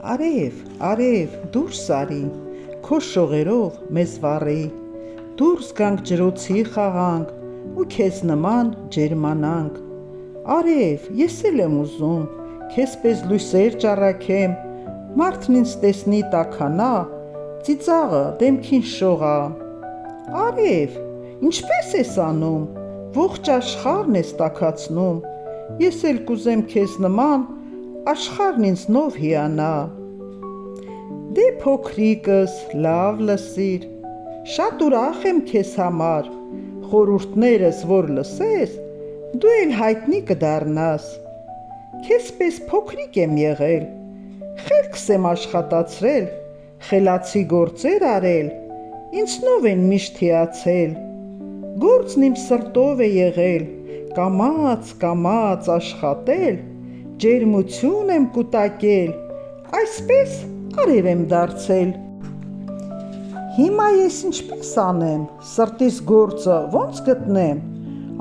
Արև, արև, դուրս արի, քո շողերով մեզ վառի, դուրս գանք ջրոցի խաղանք ու քեզ նման ջերմանանք։ Արև, ես էլ եմ ուզում, քեզ պես լույսեր ճառագեմ, մարդն ինձ տեսնի տաքանա, ծիծաղը դեմքին շողա։ Արև, ինչպես ես անում, ողջ աշխարհն ես տաքացնում, ես էլ կուզեմ քեզ նման աշխարհն ինձնով հիանա։ Դե փոքրիկս, լավ լսիր, շատ ուրախ եմ քեզ համար, խորհուրդներս որ լսես, դու էլ հայտնի կդառնաս։ Քեզ պես փոքրիկ եմ եղել, խելքս եմ աշխատացրել, խելացի գործեր արել, ինձնով են միշտ հիացել, գործն իմ սրտով է եղել, կամաց աշխատել, ջերմություն եմ կուտակել, այսպես արև եմ դարձել։ Հիմա ես ինչպես անեմ, սրտիս գործը ոնց գտնեմ,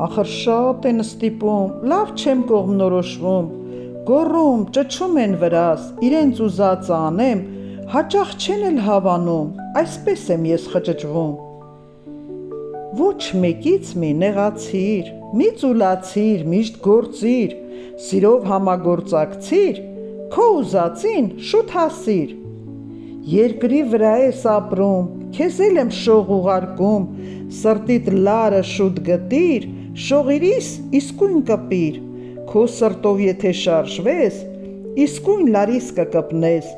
ախր շատ են ստիպում, լավ չեմ կողմնորոշվում, գոռում, ճչում են վրաս, իրենց ուզածը անեմ, հաճախ չեն էլ հավանում, այսպես եմ ես խճճվում։ Ոչ մեկից մի նեղացիր, մի ծուլացիր, միշտ գործիր, սիրով համագործակցիր, քո ուզածին շուտ հասիր։ Երկրի վրա ես ապրում, քեզ էլ եմ շող ուղարկում, սրտիդ լարը շուտ գտիր, շողերիս իսկույն կպիր, քո սրտով եթե շարժվես, իսկույն լարիս կկպնես,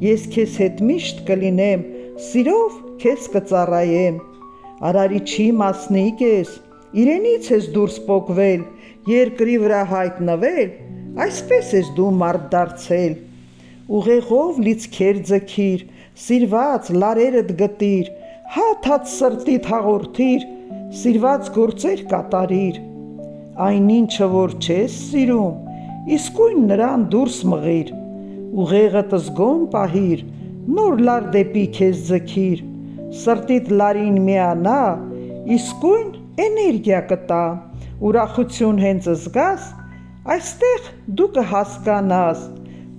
ես քեզ հետ միշտ կլինեմ, սիրով քեզ կծառայեմ, արարիչի մասնիկ ես, իրենից ես դուրս պոկվել, երկրի վրա հայտնվել, այսպես ես դու մարդ դարձել, ուղեղով լիցքեր ձգիր, սիրված լարերդ գտիր, հաթ սրտիդ հաղորդիր, սիրված գործեր կատարիր, այն ինչը որ չես սիրում, իսկույն նրան դուրս մղիր, ուղեղդ զգոն պահիր, նոր լար դեպի քեզ ձգիր, սրտիդ լարին միանա, իսկույն էներգիա կտա, ուրախություն հենց զգաս, այստեղ դու կհասկանաս,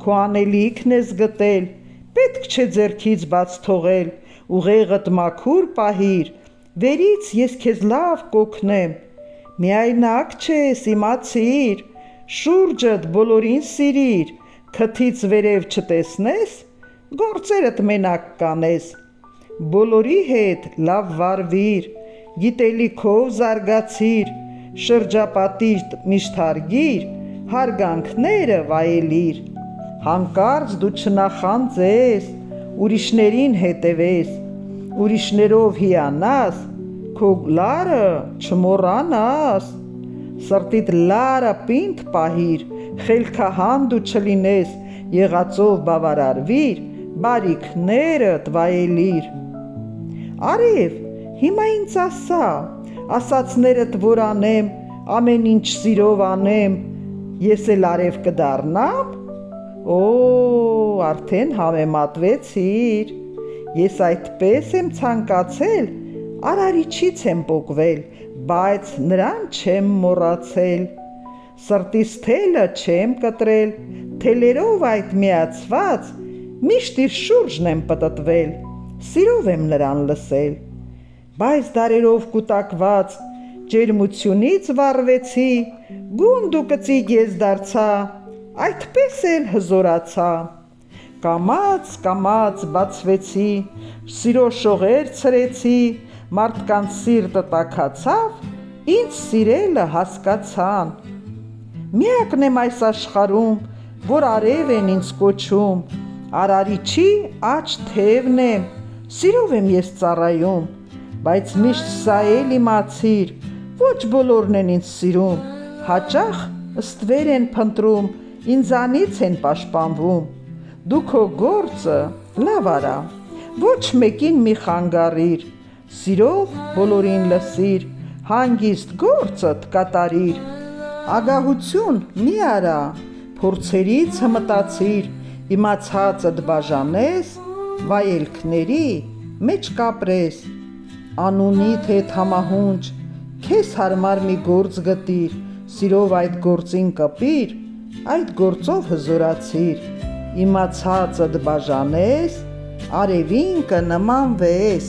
քո անելիքն ես գտել, պետք չէ ձեռքից բաց թողել, ուղեղդ մաքուր պահիր, վերից ես քեզ լավ կօգնեմ, միայնակ չես, իմացիր, շուրջդ բոլորին սիրիր, քթից վերև չտեսնես, գործերդ մենակ կանես, բոլորի հետ լավ վարվիր, գիտելիքով զարգացիր, շրջապատիդ միշտ հարգիր, հարգանքները վայելիր, հանկարծ դու չնախանձես, ուրիշներին հետևես, ուրիշներով հիանաս, քո լարը չմոռանաս, սրտիդ լարը պինդ պահիր, խելքահան դու չլինես, եղածով բավարարվիր, բարիքներդ վայելիր։ Արև, հիմա ինձ ասա, ասածներդ որ անեմ, ամեն ինչ սիրով անեմ, ես էլ արև կդառնամ, արդեն համեմատվեցիր, ես այդպես եմ ցանկացել, արարիչից եմ պոկվել, բայց նրան չեմ մոռացել, սրտիս թելը չեմ կտրել, թելերով այդ միացված, միշտ իր շուրջն եմ պտտվել, սիրով եմ նրան լսել, բայց դարերով կուտակված, ջերմությունից վառվեցի, գունդ ու կծիկ ես դարձա, այդպես էլ հզորացա, կամաց բացվեցի, սիրո շողեր ցրեցի, մարդկանց սիրտը տաքացավ, ինձ սիրելը հասկացան, միակն եմ այս աշխարհում, որ արև են ինձ կոչում, արարիչի աջ թևն եմ, սիրով եմ ես ծառայում, բայց միշտ սա էլ իմացիր, ոչ բոլորն են ինձ սիրում, հաճախ ստվեր են փնտրում, ինձանից են պաշտպանվում, դու քո գործը լավ արա, ոչ մեկին մի խանգարիր, սիրով բոլորին լսիր, հանգիստ գործդ կատարիր, ագահություն մի արա, փորձերից հմտացիր, իմացածդ բաժանես, վայելքների մեջ կապրես, անունիդ հետ համահունչ, քեզ հարմար մի գործ գտիր, սիրով այդ գործին կպիր, այդ գործով հզորացիր, իմացածդ բաժանես, արևին կնմանվես։